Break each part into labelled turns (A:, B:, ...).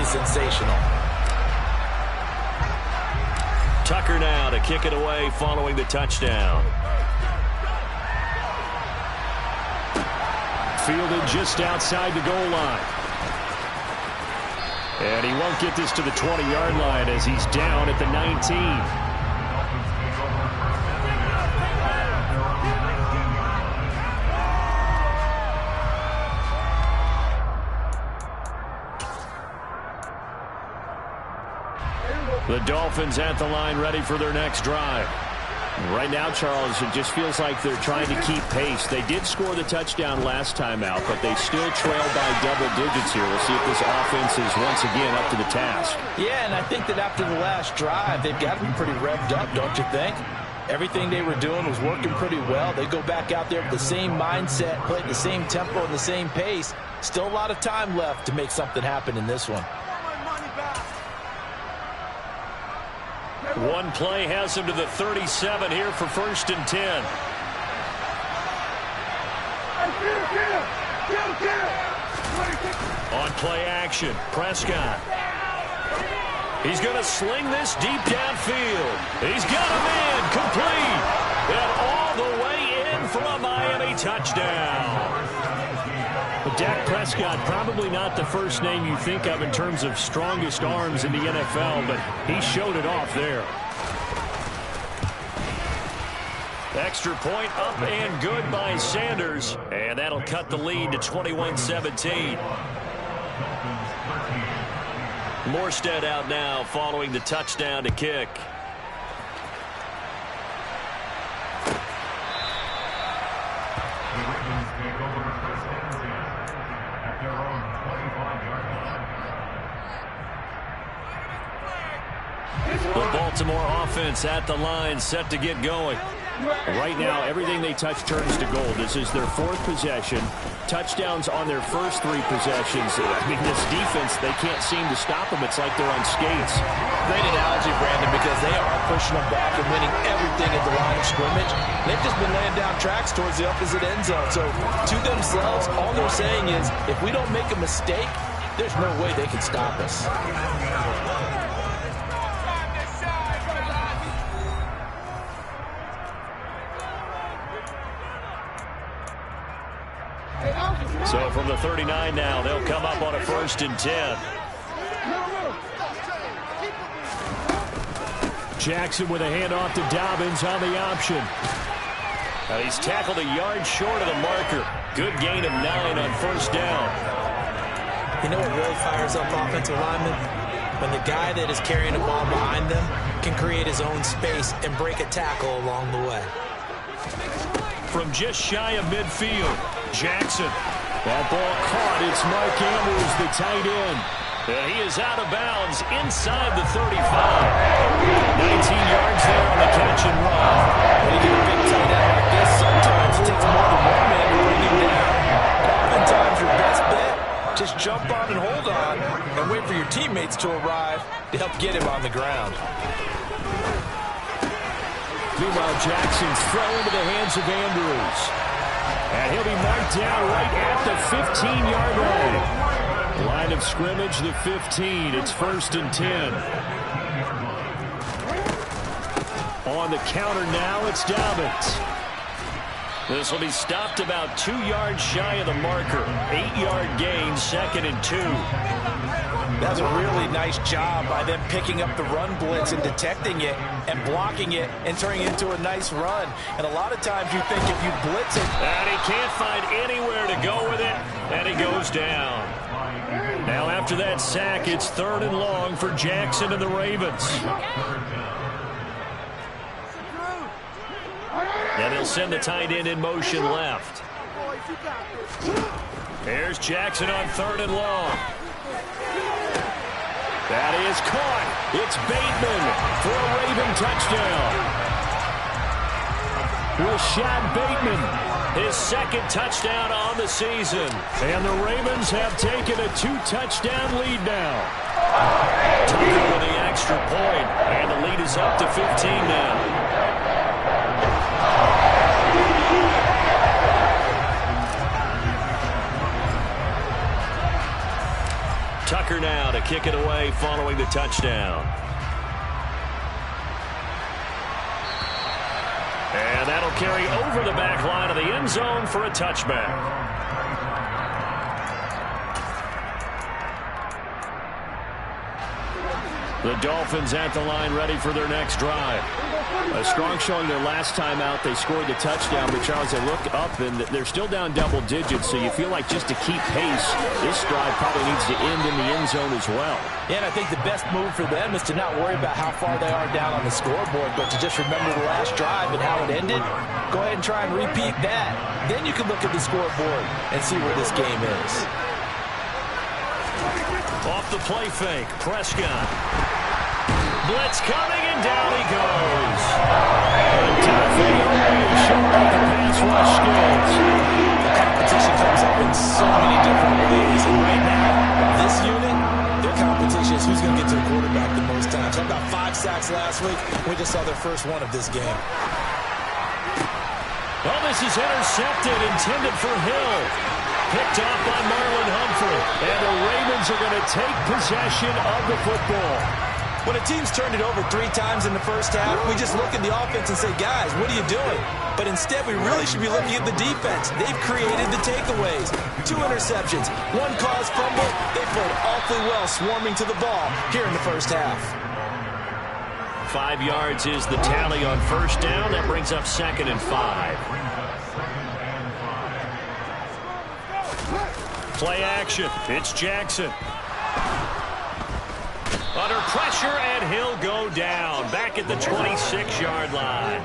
A: sensational.
B: Tucker now to kick it away following the touchdown. Fielded just outside the goal line. And he won't get this to the 20-yard line as he's down at the 19. The Dolphins at the line ready for their next drive. Right now, Charles, it just feels like they're trying to keep pace. They did score the touchdown last time out, but they still trail by double digits here. We'll see if this offense is once again up to the task.
A: Yeah, and I think that after the last drive, they've got to be pretty revved up, don't you think? Everything they were doing was working pretty well. They go back out there with the same mindset, play at the same tempo and the same pace. Still a lot of time left to make something happen in this one.
B: One play has him to the 37 here for 1st and 10. On play action, Prescott. He's going to sling this deep downfield. He's got a man complete. And all the way in for a Miami touchdown. But Dak Prescott, probably not the first name you think of in terms of strongest arms in the NFL, but he showed it off there. Extra point up and good by Sanders, and that'll cut the lead to 21-17. Morstead out now following the touchdown to kick. The Baltimore offense at the line, set to get going. Right now, everything they touch turns to gold. This is their 4th possession. Touchdowns on their first 3 possessions. I mean, this defense, they can't seem to stop them. It's like they're on skates.
A: Great analogy, Brandon, because they are pushing them back and winning everything at the line of scrimmage. They've just been laying down tracks towards the opposite end zone. So, to themselves, all they're saying is, if we don't make a mistake, there's no way they can stop us.
B: So from the 39 now, they'll come up on a 1st and 10. Jackson with a handoff to Dobbins on the option. Now he's tackled a yard short of the marker. Good gain of 9 on 1st down.
C: You know what really fires up offensive linemen? When the guy that is carrying the ball behind them can create his own space and break a tackle along the way.
B: From just shy of midfield, Jackson. That ball caught. It's Mark Andrews, the tight end. And he is out of bounds inside the 35. 19 yards there on the catch and run.
A: When you get a big tight end like this, sometimes it takes more than one man to bring him down. Oftentimes, your best bet, just jump on and hold on and wait for your teammates to arrive to help get him on the ground.
B: Meanwhile, Jackson's throw into the hands of Andrews. And he'll be marked down right at the 15-yard line. Line of scrimmage, the 15. It's 1st and 10. On the counter now, it's Dobbins. This will be stopped about 2 yards shy of the marker. 8-yard gain, 2nd and 2.
A: That's a really nice job by them picking up the run blitz and detecting it and blocking it and turning it into a nice run. And a lot of times you think if you blitz it.
B: And he can't find anywhere to go with it, and he goes down. Now after that sack, it's 3rd and long for Jackson and the Ravens. And they'll send the tight end in motion left. There's Jackson on 3rd and long. That is caught. It's Bateman for a Raven touchdown. Rashad Bateman, his 2nd touchdown on the season. And the Ravens have taken a 2-touchdown lead now. Tucker with the extra point, and the lead is up to 15 now. Tucker now to kick it away following the touchdown. And that'll carry over the back line of the end zone for a touchback. The Dolphins at the line ready for their next drive. A strong showing their last time out. They scored the touchdown, but Charles, they look up and they're still down double digits, so you feel like just to keep pace, this drive probably needs to end in the end zone as well.
A: Yeah, and I think the best move for them is to not worry about how far they are down on the scoreboard, but to just remember the last drive and how it ended. Go ahead and try and repeat that. Then you can look at the scoreboard and see where this game is.
B: Off the play fake, Prescott. Blitz coming, and down he goes. Showing the pass rush skills.
A: The competition comes up in so many different ways, and right now, this unit, their competition is who's going to get to the quarterback the most times. How about 5 sacks last week? We just saw their first one of this game.
B: Well, this is intercepted, intended for Hill. Picked off by Marlon Humphrey. And the Ravens are going to take possession of the football.
A: When a team's turned it over 3 times in the first half, we just look at the offense and say, guys, what are you doing? But instead, we really should be looking at the defense. They've created the takeaways. 2 interceptions, 1 caused fumble. They played awfully well swarming to the ball here in the first half.
B: 5 yards is the tally on first down. That brings up 2nd and 5. Play action. It's Jackson. Under pressure, and he'll go down. Back at the 26-yard line.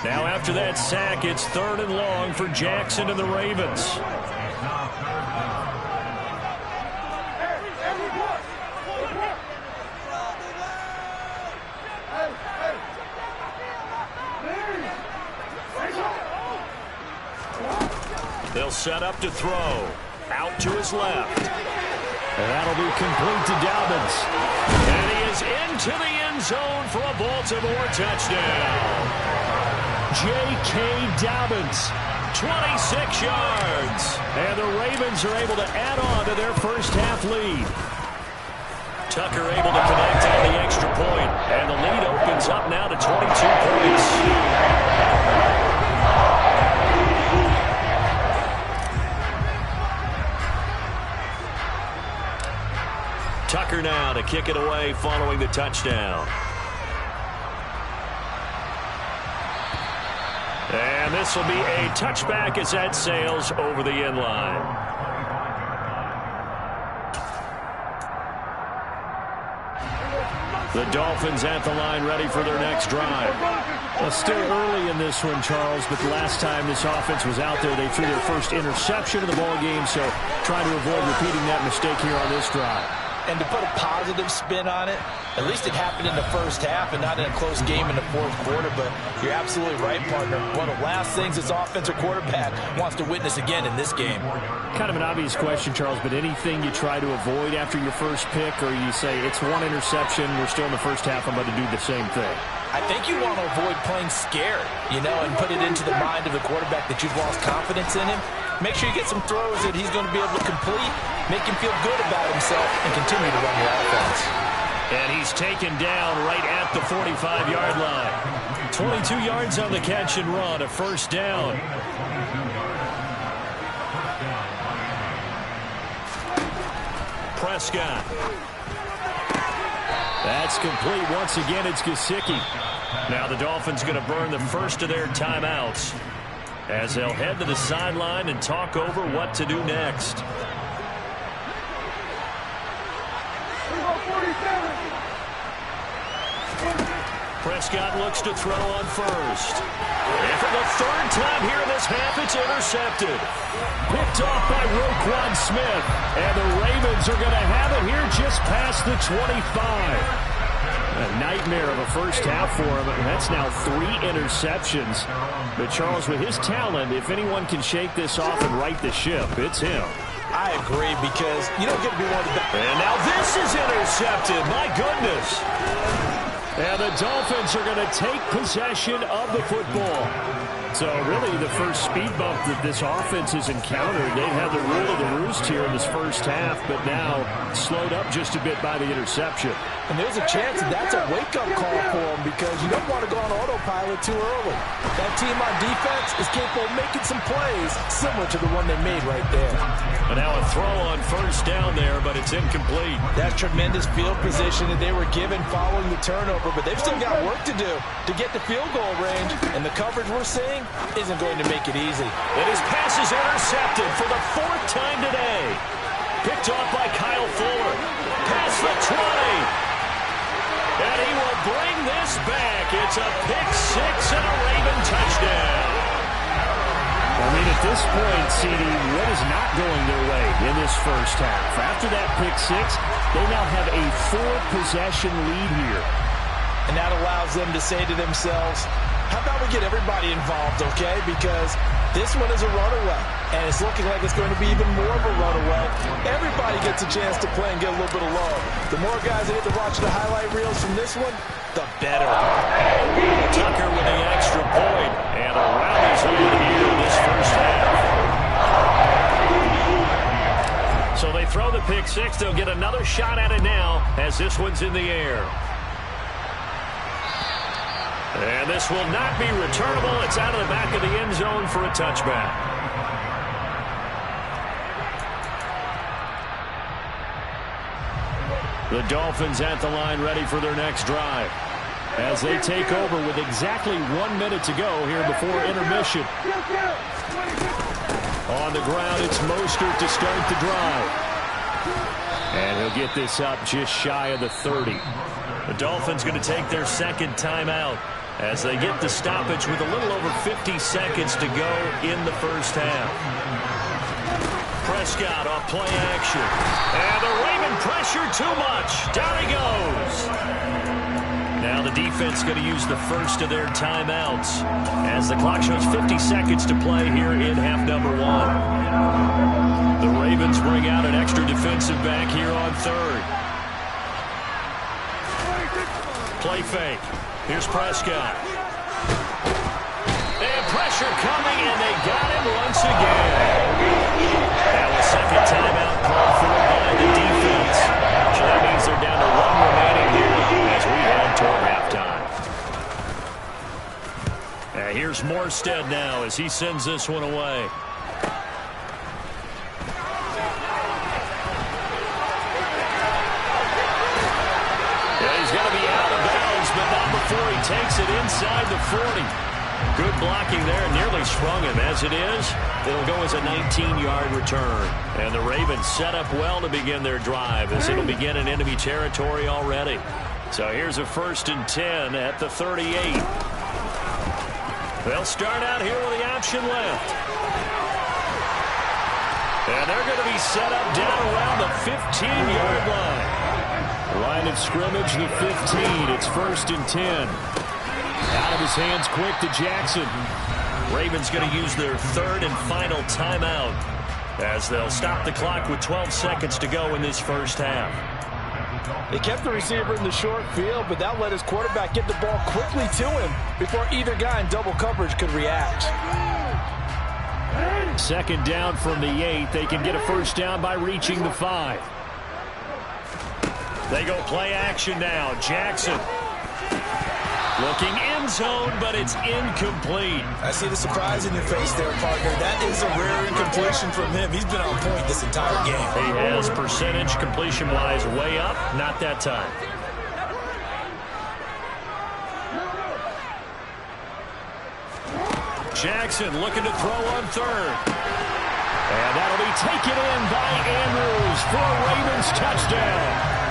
B: Now after that sack, it's 3rd and long for Jackson and the Ravens. They'll set up to throw. Out to his left. And that'll be complete to Dobbins. And he is into the end zone for a Baltimore touchdown. J.K. Dobbins, 26 yards. And the Ravens are able to add on to their first half lead. Tucker able to connect on the extra point. And the lead opens up now to 22 points. Tucker now to kick it away following the touchdown. And this will be a touchback as that sails over the end line. The Dolphins at the line ready for their next drive. Well, still early in this one, Charles, but the last time this offense was out there, they threw their first interception of the ball game, so trying to avoid repeating that mistake here on this drive.
A: And to put a positive spin on it, at least it happened in the first half and not in a close game in the fourth quarter. But you're absolutely right, partner. One of the last things this offensive quarterback wants to witness again in this game.
B: Kind of an obvious question, Charles, but anything you try to avoid after your first pick, or you say it's 1 interception, we're still in the first half, I'm going to do the same thing?
A: I think you want to avoid playing scared, and put it into the mind of the quarterback that you've lost confidence in him. Make sure you get some throws that he's going to be able to complete, make him feel good about himself, and continue to run your offense.
B: And he's taken down right at the 45-yard line. 22 yards on the catch and run, a first down. Prescott. That's complete. Once again, it's Gesicki. Now the Dolphins going to burn the first of their timeouts as they'll head to the sideline and talk over what to do next. Prescott looks to throw on first. And for the 3rd time here in this half, it's intercepted. Picked off by Roquan Smith. And the Ravens are going to have it here just past the 25. A nightmare of a first half for him. And that's now 3 interceptions. But Charles, with his talent, if anyone can shake this off and right the ship, it's him.
A: I agree, because you don't get to be one of the best.
B: And now this is intercepted. My goodness. And the Dolphins are going to take possession of the football. So really the first speed bump that this offense has encountered, they've had the rule of the roost here in this first half, but now slowed up just a bit by the interception.
A: And there's a chance that that's a wake-up call for them because you don't want to go on autopilot too early. That team on defense is capable of making some plays similar to the one they made right there.
B: And now a throw on first down there, but it's incomplete.
A: That tremendous field position that they were given following the turnover, but they've still got work to do to get the field goal range, and the coverage we're seeing isn't going to make it easy.
B: And his pass is intercepted for the 4th time today. Picked off by Kyle Fuller. Past the 20. And he will bring this back. It's a pick-6 and a Raven touchdown.
D: I mean, at this point, CD, what is not going their way in this first half? After that pick-6, they now have a 4-possession lead here.
A: And that allows them to say to themselves, how about we get everybody involved, okay? Because this one is a runaway, and it's looking like it's going to be even more of a runaway. Everybody gets a chance to play and get a little bit of love. The more guys that get to watch the highlight reels from this one, the better.
B: Tucker with the extra point, and a rally's on here in this first half. So they throw the pick-6. They'll get another shot at it now as this one's in the air. And this will not be returnable. It's out of the back of the end zone for a touchback. The Dolphins at the line ready for their next drive as they take over with exactly 1 minute to go here before intermission. On the ground, it's Mostert to start the drive. And he'll get this up just shy of the 30. The Dolphins going to take their second timeout as they get the stoppage with a little over 50 seconds to go in the first half. Prescott off play action. And the Raven pressure too much. Down he goes. Now the defense going to use the first of their timeouts as the clock shows 50 seconds to play here in half number 1. The Ravens bring out an extra defensive back here on third. Play fake. Here's Prescott. And pressure coming, and they got him once again. Now a second timeout called for by the defense. So that means they're down to 1 remaining here as we head toward halftime. And here's Morstead now as he sends this one away. Before he takes it inside the 40. Good blocking there. Nearly sprung him. As it is, it'll go as a 19-yard return. And the Ravens set up well to begin their drive as it'll begin in enemy territory already. So here's a 1st and 10 at the 38. They'll start out here with the option left. And they're going to be set up down around the 15-yard line. Line of scrimmage, the 15. It's 1st and 10. Out of his hands quick to Jackson. Ravens going to use their 3rd and final timeout as they'll stop the clock with 12 seconds to go in this first half.
A: They kept the receiver in the short field, but that let his quarterback get the ball quickly to him before either guy in double coverage could react.
D: Second down from the 8. They can get a first down by reaching the 5.
B: They go play action now. Jackson looking end zone, but it's incomplete.
C: I see the surprise in your face there, partner. That is a rare incompletion from him. He's been on point this entire game.
B: He has percentage completion-wise way up. Not that time. Jackson looking to throw on third. And that'll be taken in by Andrews for a Ravens touchdown.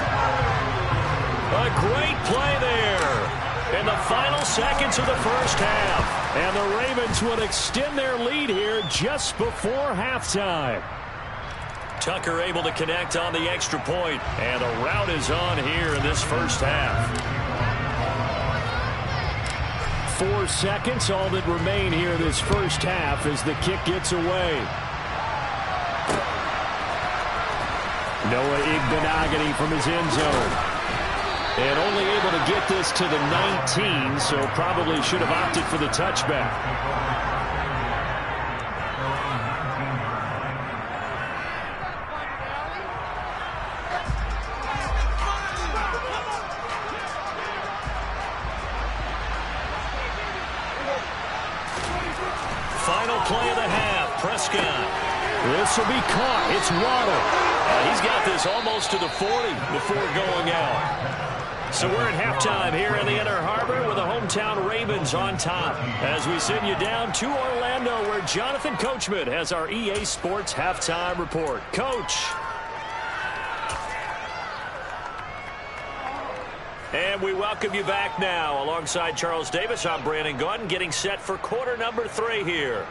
B: A great play there in the final seconds of the first half.
D: And the Ravens would extend their lead here just before halftime.
B: Tucker able to connect on the extra point. And the route is on here in this first half.
D: 4 seconds, all that remain here this first half as the kick gets away. Noah Igbenogany from his end zone. And only able to get this to the 19, so probably should have opted for the touchback.
B: Prescott. This will be caught. It's Waddle. He's got this almost to the 40 before going out. So we're at halftime here in the Inner Harbor with the hometown Ravens on top as we send you down to Orlando where Jonathan Coachman has our EA Sports halftime report. Coach. And we welcome you back now. Alongside Charles Davis, I'm Brandon Gaudin getting set for quarter number 3 here.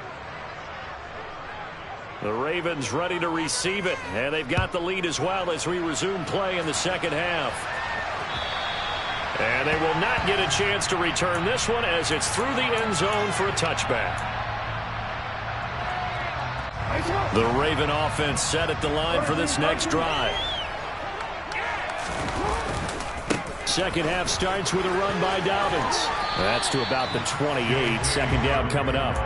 B: The Ravens ready to receive it, and they've got the lead as well as we resume play in the second half. And they will not get a chance to return this one as it's through the end zone for a touchback. The Raven offense set at the line for this next drive. Second half starts with a run by Dobbins. That's to about the 28. Second down coming up.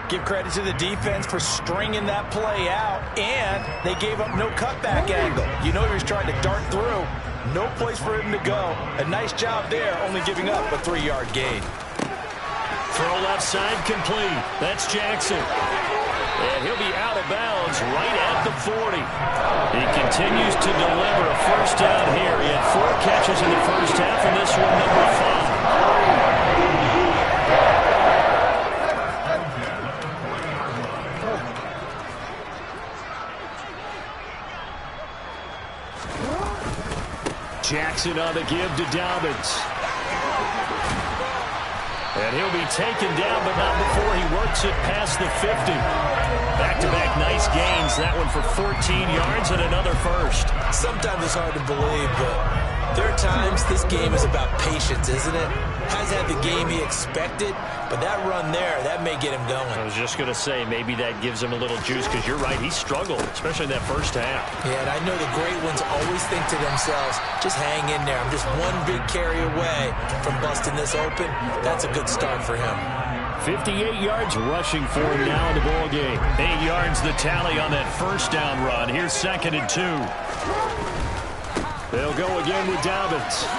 A: Give credit to the defense for stringing that play out, and they gave up no cutback angle. You know he was trying to dart through. No place for him to go. A nice job there, only giving up a 3-yard gain.
B: Throw left side complete. That's Jackson. And he'll be out of bounds right at the 40. He continues to deliver a first down here. He had 4 catches in the first half, and this one number 5. Jackson on the give to Dobbins. And he'll be taken down, but not before he works it past the 50. Back-to-back nice gains. That one for 14 yards and another first.
C: Sometimes it's hard to believe, but there are times this game is about patience, isn't it? Has had the game he expected, but that run there, that may get him going.
B: I was just going to say, maybe that gives him a little juice, because you're right, he struggled, especially in that first half.
C: Yeah, and I know the great ones always think to themselves, just hang in there. I'm just one big carry away from busting this open. That's a good start for him.
B: 58 yards rushing for him now in the ball game. 8 yards the tally on that first down run. Here's 2nd and 2. They'll go again with Dobbins.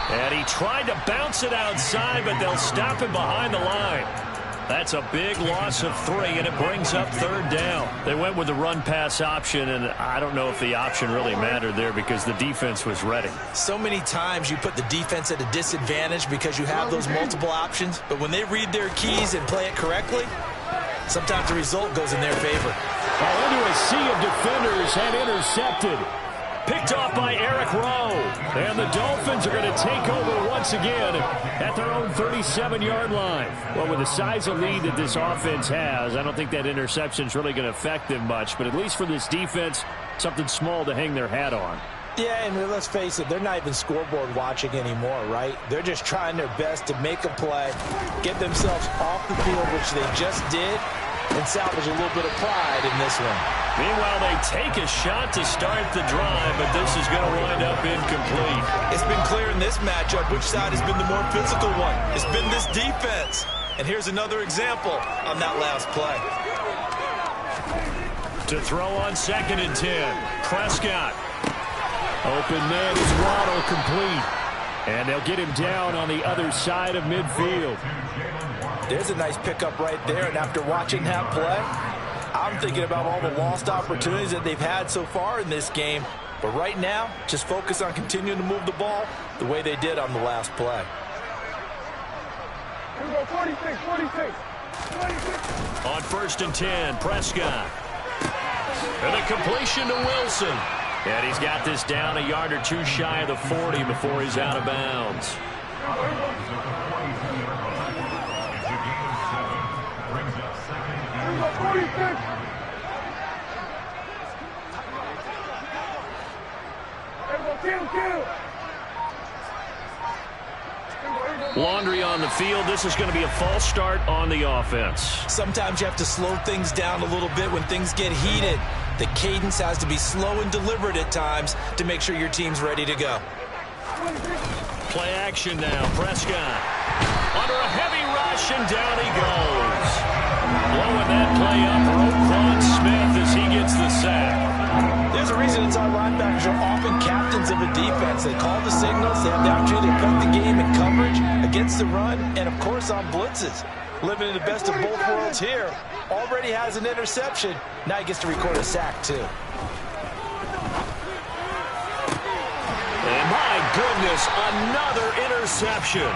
B: And he tried to bounce it outside, but they'll stop him behind the line. That's a big loss of 3, and it brings up 3rd down. They went with the run-pass option, and I don't know if the option really mattered there because the defense was ready.
C: So many times you put the defense at a disadvantage because you have those multiple options, but when they read their keys and play it correctly, sometimes the result goes in their favor.
D: Into a sea of defenders and intercepted.
B: Picked off by Eric Rowe. And the Dolphins are going to take over once again at their own 37-yard line. Well, with the size of lead that this offense has, I don't think that interception is really going to affect them much. But at least for this defense, something small to hang their hat on.
A: Yeah, and let's face it, they're not even scoreboard watching anymore, right? They're just trying their best to make a play, get themselves off the field, which they just did, and salvage a little bit of pride in this one.
B: Meanwhile, they take a shot to start the drive, but this is going to wind up incomplete.
C: It's been clear in this matchup which side has been the more physical one. It's been this defense. And here's another example on that last play.
B: To throw on 2nd and 10. Prescott.
D: Open man is Waddle, complete. And they'll get him down on the other side of midfield.
A: There's a nice pickup right there, and after watching that play, I'm thinking about all the lost opportunities that they've had so far in this game. But right now, just focus on continuing to move the ball the way they did on the last play.
E: 46.
B: On 1st and 10, Prescott. And a completion to Wilson. And he's got this down a yard or 2 shy of the 40 before he's out of bounds. Laundry on the field. This is going to be a false start on the offense.
C: Sometimes you have to slow things down a little bit when things get heated. The cadence has to be slow and deliberate at times to make sure your team's ready to go.
B: Play action now. Prescott under a heavy rush, and down he goes. Blowing that play up, Roquan Smith as he gets the sack.
A: There's a reason inside linebackers are often captains essence of a defense. They call the signals. They have the opportunity to affect the game in coverage, against the run, and, of course, on blitzes. Living in the best of both worlds here. Already has an interception. Now he gets to record a sack, too.
B: And my goodness, another interception.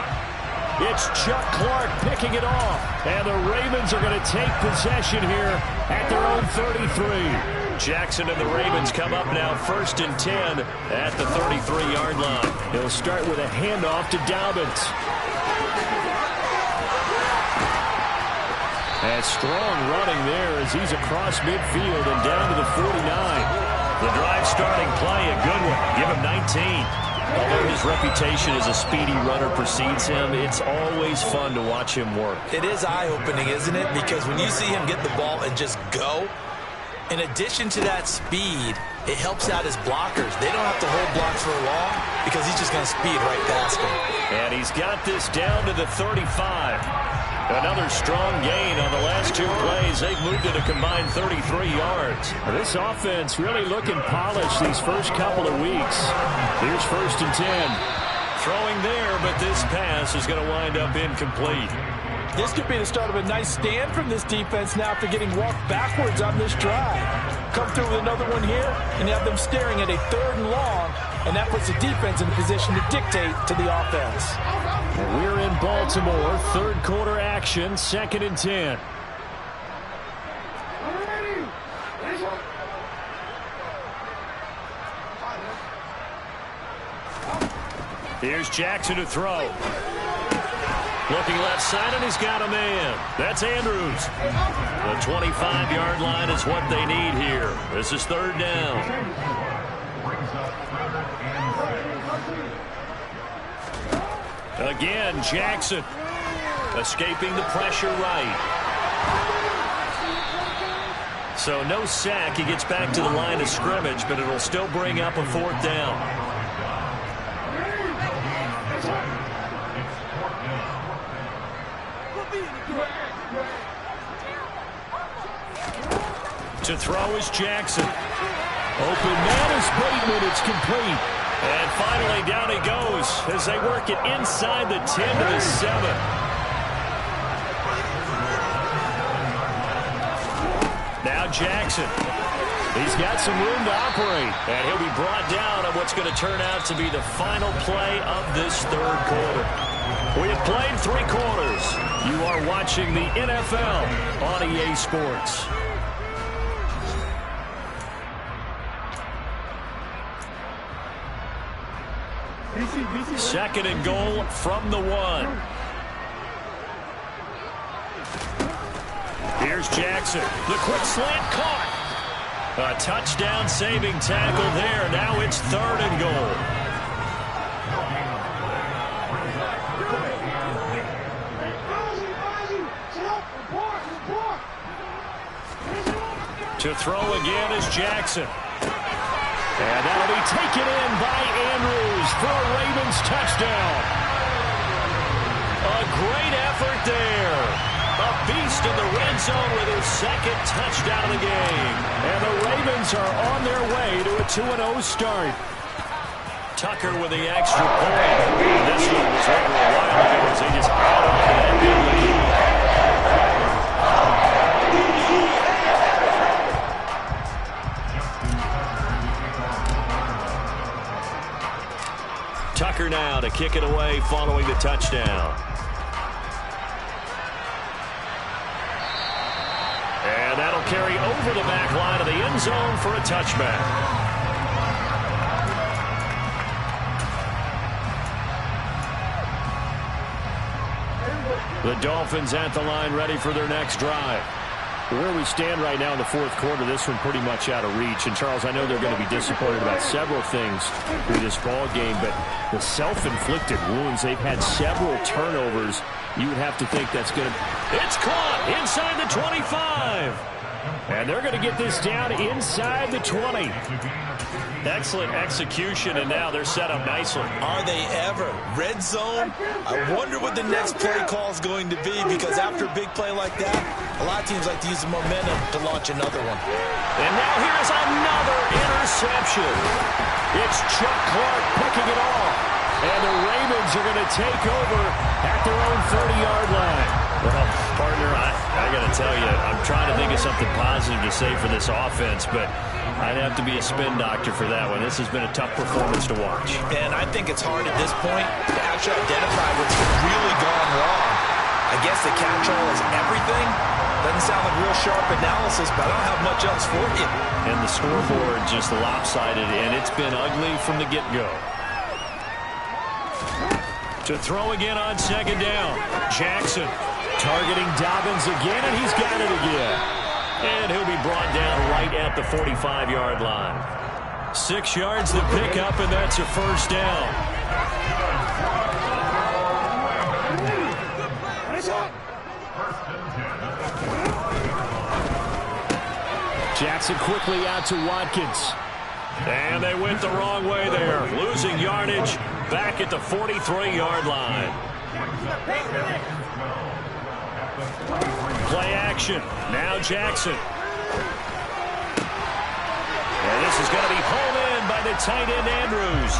B: It's Chuck Clark picking it off. And the Ravens are going to take possession here at their own 33. Jackson and the Ravens come up now 1st and 10 at the 33-yard line.
D: He'll start with a handoff to Dobbins. And strong running there as he's across midfield and down to the 49.
B: The drive starting play, a good one. Give him 19. Although his reputation as a speedy runner precedes him, it's always fun to watch him work.
C: It is eye-opening, isn't it? Because when you see him get the ball and just go, in addition to that speed, it helps out his blockers. They don't have to hold blocks for long because he's just going to speed right past them.
B: And he's got this down to the 35. Another strong gain on the last 2 plays. They've moved it a combined 33 yards.
D: This offense really looking polished these first couple of weeks. Here's 1st and 10.
B: Throwing there, but this pass is going to wind up incomplete.
A: This could be the start of a nice stand from this defense now after getting walked backwards on this drive. Come through with another one here, and you have them staring at a 3rd and long, and that puts the defense in a position to dictate to the offense.
D: We're in Baltimore, 3rd quarter action, 2nd and 10.
B: Here's Jackson to throw. Looking left side, and he's got a man. That's Andrews. The 25-yard line is what they need here. This is 3rd down. Again, Jackson escaping the pressure right. So no sack. He gets back to the line of scrimmage, but it'll still bring up a 4th down. To throw is Jackson.
D: Open man is Bateman. It's complete.
B: And finally, down he goes as they work it inside the 10 to the 7. Now Jackson.
D: He's got some room to operate.
B: And he'll be brought down on what's going to turn out to be the final play of this 3rd quarter. We have played 3 quarters. You are watching the NFL on EA Sports. 2nd and goal from the 1. Here's Jackson. The quick slant caught. A touchdown saving tackle there. Now it's 3rd and goal. To throw again is Jackson. And that'll be taken in by Andrews for a Ravens touchdown. A great effort there. A beast in the red zone with his 2nd touchdown of the game.
D: And the Ravens are on their way to a 2-0 start.
B: Tucker with the extra point. This one was over a while ago as they just add on to that big lead. Tucker now to kick it away following the touchdown. And that'll carry over the back line of the end zone for a touchback. The Dolphins at the line ready for their next drive.
D: Where we stand right now in the 4th quarter, this one pretty much out of reach. And, Charles, I know they're going to be disappointed about several things through this ball game, but the self-inflicted wounds, they've had several turnovers. You would have to think that's going to...
B: It's caught inside the 25.
D: And they're going to get this down inside the 20.
B: Excellent execution, and now they're set up nicely.
C: Are they ever? Red zone? I wonder what the next play call is going to be, because after a big play like that, a lot of teams like to use the momentum to launch another one.
B: And now here's another interception. It's Chuck Clark picking it off. And the Ravens are going to take over at their own 30-yard line.
D: Well, partner, I got to tell you, I'm trying to think of something positive to say for this offense, but I'd have to be a spin doctor for that one. This has been a tough performance to watch.
C: And I think it's hard at this point to actually identify what's really gone wrong. I guess the catch-all is everything. Doesn't sound like real sharp analysis, but I don't have much else for you.
D: And the scoreboard just lopsided, and it's been ugly from the get-go.
B: To throw again on second down. Jackson targeting Dobbins again, and he's got it again. And he'll be brought down right at the 45-yard line. 6 yards to pick up, and that's a first down. Jackson quickly out to Watkins. And they went the wrong way there. Losing yardage back at the 43-yard line. Play action. Now Jackson. And this is going to be hauled in by the tight end Andrews.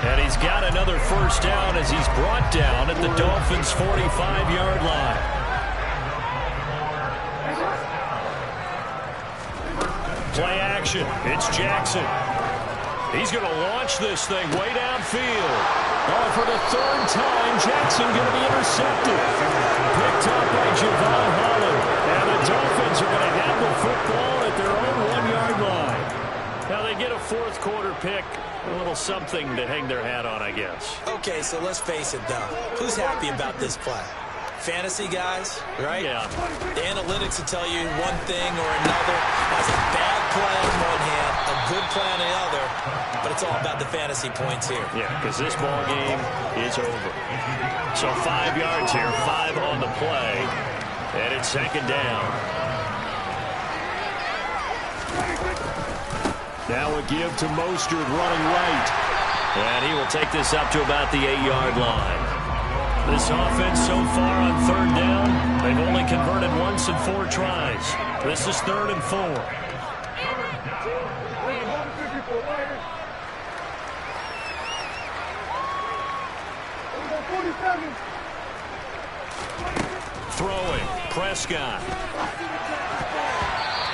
B: And he's got another first down as he's brought down at the Dolphins' 45-yard line. Play action. It's Jackson. He's going to launch this thing way downfield. Oh, for the third time, Jackson going to be intercepted. Picked up by Javon Holland. And the Dolphins are going to have the football at their own 1-yard line. Now they get a fourth quarter pick. A little something to hang their hat on, I guess.
C: Okay, so let's face it, though. Who's happy about this play? Fantasy guys, right?
B: Yeah.
C: The analytics will tell you one thing or another. That's a bad play on one hand, a good play on the other, but it's all about the fantasy points here.
B: Yeah, because this ball game is over. So 5 yards here, 5 on the play, and it's second down. Now a give to Mostert running right, and he will take this up to about the 8-yard line. This offense so far on third down, they've only converted once in 4 tries. This is 3rd and 4. Throwing, Prescott.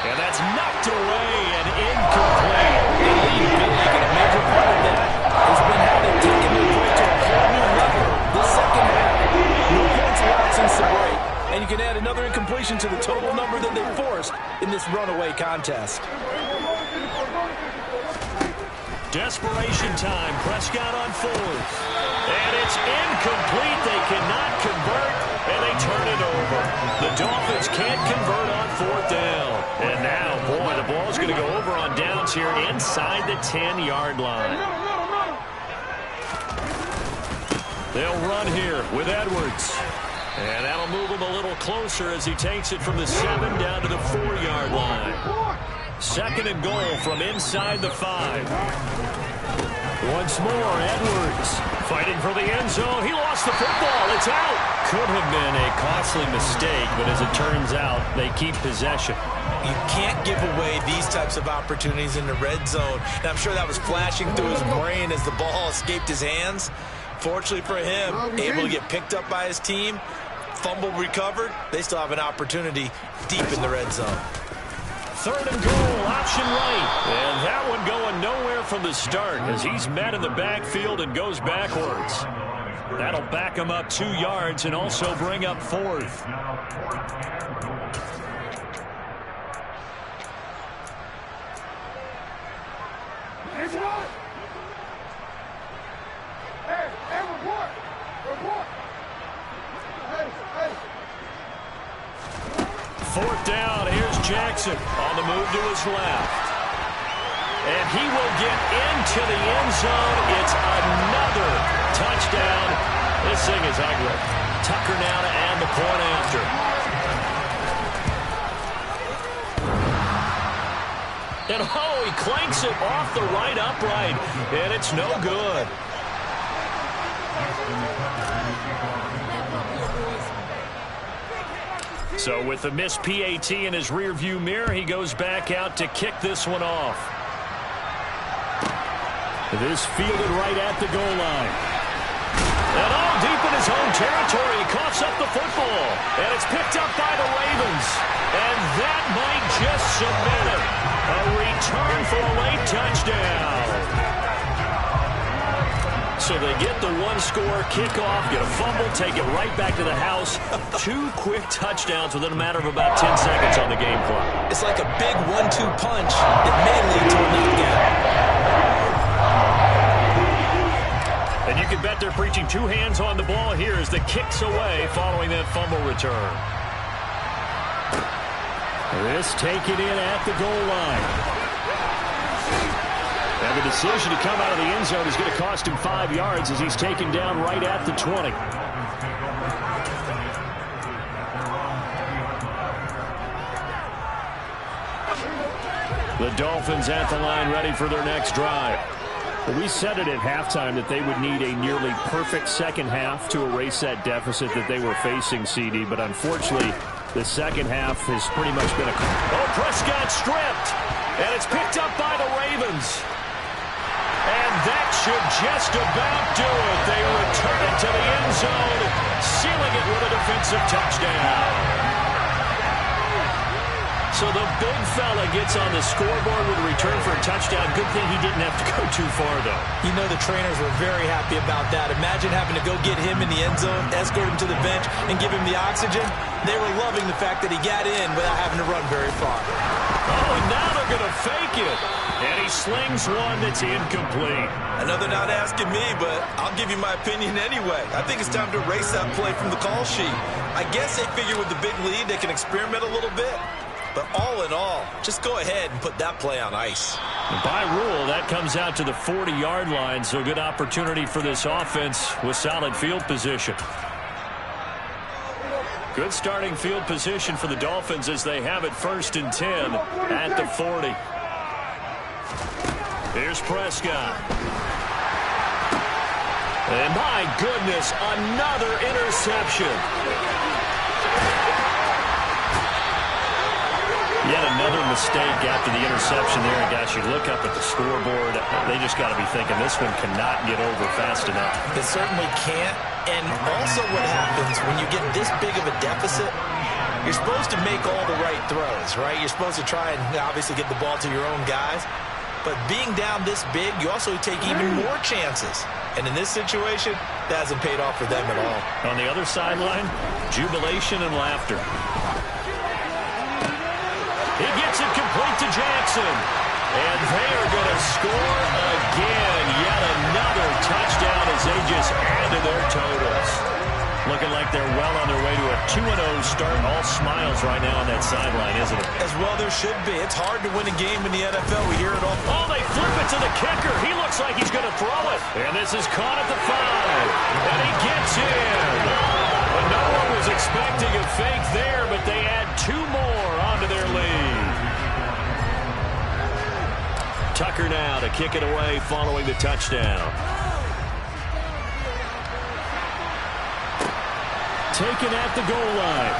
B: And that's knocked away and incomplete.
A: And a major part of that has been how they've taken their play to a whole new level. The second half, no points allowed since the break. And you can add another incompletion to the total number that they forced in this runaway contest.
B: Desperation time. Prescott on 4th. And it's incomplete. They cannot convert, and they turn it over. The Dolphins can't convert on 4th down. And now, boy, the ball's going to go over on downs here inside the 10-yard line. They'll run here with Edwards. And that'll move him a little closer as he takes it from the 7 down to the 4-yard line. 2nd and goal from inside the 5. Once more, Edwards fighting for the end zone. He lost the football. It's out. Could have been a costly mistake, but as it turns out, they keep possession.
C: You can't give away these types of opportunities in the red zone. And I'm sure that was flashing through his brain as the ball escaped his hands. Fortunately for him, able to get picked up by his team, fumble recovered. They still have an opportunity deep in the red zone.
B: 3rd and goal, option right. And that one going nowhere from the start as he's met in the backfield and goes backwards. That'll back him up 2 yards and also bring up 4th. Fourth down, here's Jackson on the move to his left. And he will get into the end zone. It's another touchdown. This thing is ugly. Tucker now to add the point after. And oh, he clanks it off the right upright. And it's no good. So with the missed PAT in his rearview mirror, he goes back out to kick this one off.
D: This fielded right at the goal line.
B: And all deep in his own territory, he coughs up the football. And it's picked up by the Ravens. And that might just cement it. A return for a late touchdown. So they get the one-score kickoff, get a fumble, take it right back to the house. 2 quick touchdowns within a matter of about 10 seconds on the game clock.
C: It's like a big 1-2 punch that may lead to a knockout.
B: And you can bet they're preaching 2 hands on the ball here as the kick's away following that fumble return.
D: This taken in at the goal line. And the decision to come out of the end zone is going to cost him 5 yards as he's taken down right at the 20. The Dolphins at the line ready for their next drive. We said it at halftime that they would need a nearly perfect second half to erase that deficit that they were facing, CD, but unfortunately the second half has pretty much been a...
B: Oh, Prescott stripped, and it's picked up by the Ravens. And that should just about do it. They return it to the end zone, sealing it with a defensive touchdown. So the big fella gets on the scoreboard with a return for a touchdown. Good thing he didn't have to go too far, though.
C: You know the trainers were very happy about that. Imagine having to go get him in the end zone, escort him to the bench, and give him the oxygen. They were loving the fact that he got in without having to run very far.
B: Oh, and now they're going to fake it. And he slings one that's incomplete.
C: I know they're not asking me, but I'll give you my opinion anyway. I think it's time to erase that play from the call sheet. I guess they figure with the big lead they can experiment a little bit. But all in all, just go ahead and put that play on ice.
B: And by rule, that comes out to the 40-yard line, so good opportunity for this offense with solid field position. Good starting field position for the Dolphins as they have it 1st and 10 at the 40. Here's Prescott. And my goodness, another interception. Yet another mistake after the interception there. And guys, you look up at the scoreboard, they just got to be thinking this one cannot get over fast enough.
C: It certainly can't. And also what happens when you get this big of a deficit, you're supposed to make all the right throws, right? You're supposed to try and obviously get the ball to your own guys. But being down this big, you also take even more chances. And in this situation, that hasn't paid off for them at all.
B: On the other sideline, jubilation and laughter. He gets it complete to Jackson. And they are going to score again. Yet another touchdown as they just add to their totals. Looking like they're well on their way to a 2-0 start. All smiles right now on that sideline, isn't it?
C: As well there should be. It's hard to win a game in the NFL. We hear it all.
B: Oh, they flip it to the kicker. He looks like he's going to throw it. And this is caught at the 5. And he gets in. And no one was expecting a fake there, but they add 2 more onto their lead. Tucker now to kick it away following the touchdown.
D: Taken at the goal line.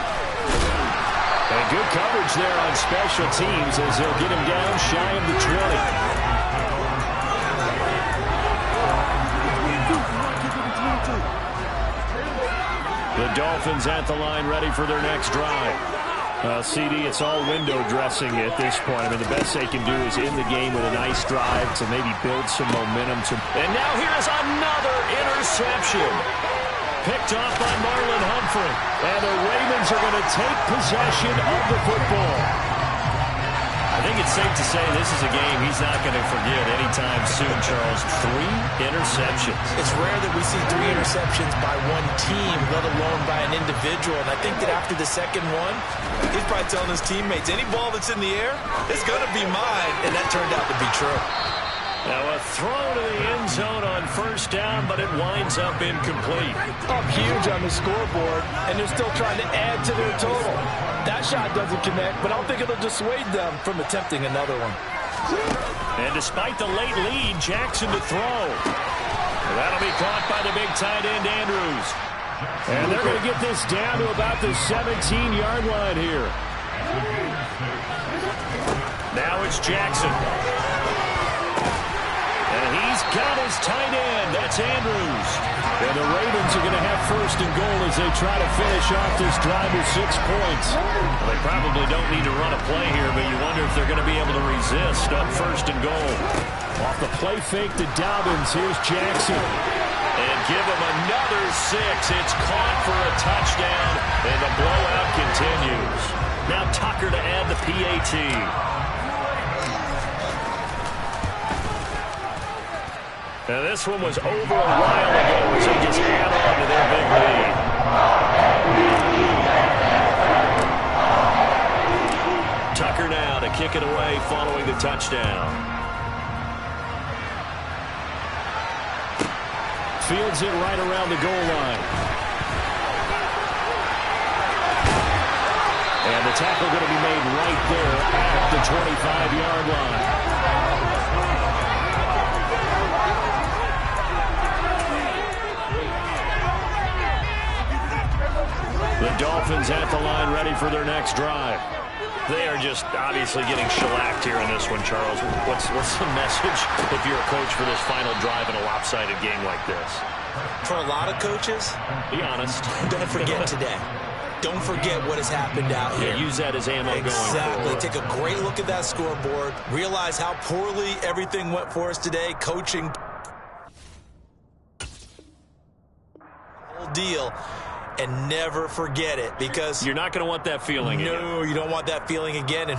D: And good coverage there on special teams as they'll get him down shy of the 20. The Dolphins at the line ready for their next drive. CD, it's all window dressing at this point. I mean, the best they can do is end the game with a nice drive to maybe build some momentum.
B: And now here's another interception. Picked off by Marlon Humphrey.
D: And the Ravens are going to take possession of the football.
B: I think it's safe to say this is a game he's not going to forget anytime soon, Charles. 3 interceptions.
C: It's rare that we see 3 interceptions by one team, let alone by an individual. And I think that after the second one, he's probably telling his teammates, any ball that's in the air, it's going to be mine. And that turned out to be true.
B: Now a throw to the end zone on 1st down, but it winds up incomplete.
A: Up huge on the scoreboard, and they're still trying to add to their total. That shot doesn't connect, but I don't think it'll dissuade them from attempting another one.
B: And despite the late lead, Jackson to throw. That'll be caught by the big tight end, Andrews.
D: And they're going to get this down to about the 17-yard line here.
B: Now it's Jackson. And he's got Marcus Andrews. And the Ravens are going to have first and goal as they try to finish off this drive with 6 points. Well, they probably don't need to run a play here, but you wonder if they're going to be able to resist up first and goal. Off the play fake to Dobbins, here's Jackson. And give him another 6. It's caught for a touchdown, and the blowout continues. Now Tucker to add the PAT. Now this one was over a while ago as they just add on to their big lead. Tucker now to kick it away following the touchdown. Fields it right around the goal line. And the tackle going to be made right there at the 25-yard line. The Dolphins at the line ready for their next drive. They are just obviously getting shellacked here in this one, Charles. What's the message if you're a coach for this final drive in a lopsided game like this?
C: For a lot of coaches,
B: be honest.
C: Don't forget today. Don't forget what has happened out here.
B: Yeah, use that as ammo going forward.
C: Exactly. Take a great look at that scoreboard. Realize how poorly everything went for us today. Coaching. Whole deal. And never forget it, because
B: you're not going to want that feeling again.
C: No, you don't want that feeling again. And